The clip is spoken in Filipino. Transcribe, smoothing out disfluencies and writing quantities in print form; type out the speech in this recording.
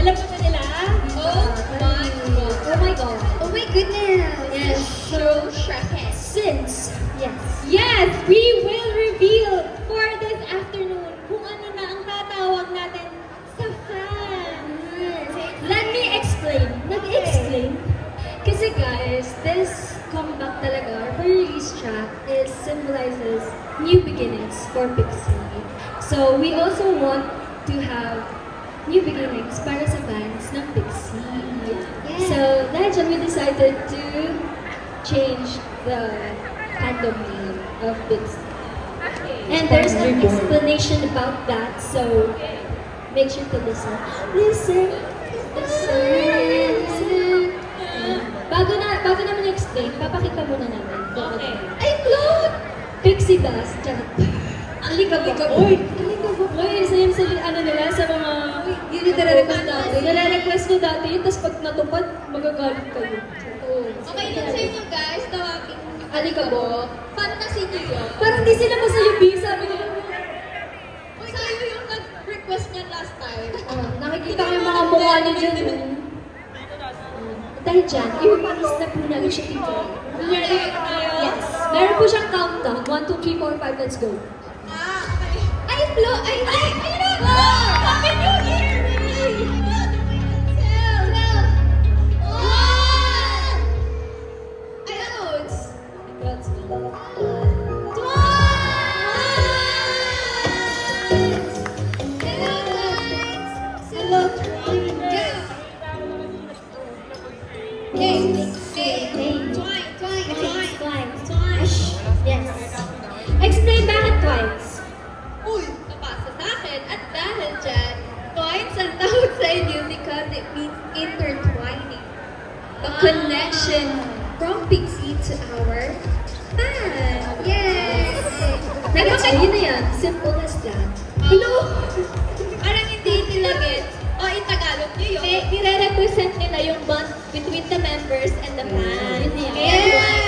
Alam mo na nila? Oh my God. Oh my God. Oh my goodness. Yes. So shocking. Since, yes. Yes, we will reveal for this afternoon kung ano na ang tatawag natin sa fans. Let me explain. Nag-explain. Kasi guys, this comeback talaga, for release track, is symbolizes new beginnings for Pixie. So we also want to have new beginnings para sa fans ng Pixie. Yeah. So dahil dyan, we decided to change the fandom name of Pixie. And there's an explanation about that, so make sure to listen. Listen, listen, listen. Bago naman explain, papakita muna namin. Okay. Ay, float! Pixie dust, charot. Alikabok. Uy! Alikabok. Uy, isa yun sa ano nila, sa mga... Yun yung nare-request natin. Nare-request nyo dati yun, tapos pag natupad, magagalit kayo. Oo. Okay lang sa inyo guys, tawagin Alikabok. fantasy niyo yun. Parang di sila masayubi, sabi nila. Uy, kayo yung nag-request niya last time. Nakikita ko yung mga mukha niyo dyan. Dahil dyan, i-release na po namin siya dito. Yes. Meron po siyang countdown. 1, 2, 3, 4, 5, let's go. Ah, okay. Ay, float! Ay, ayun na! Happy New Year! That's Hello, Twine. Yes. Explain bakit twice. Uy, napasa sa akin. At dahil dyan, Twines ang tawag sa inyo because it means intertwining. The connection from Pixie to our fan. Yes! Yun na yan. Simple as that. Hello! Parang hindi nila gets. O, in Tagalog nyo yun. Nire-represent nila yung bond between the members and the fans. Yun na yan. Yes!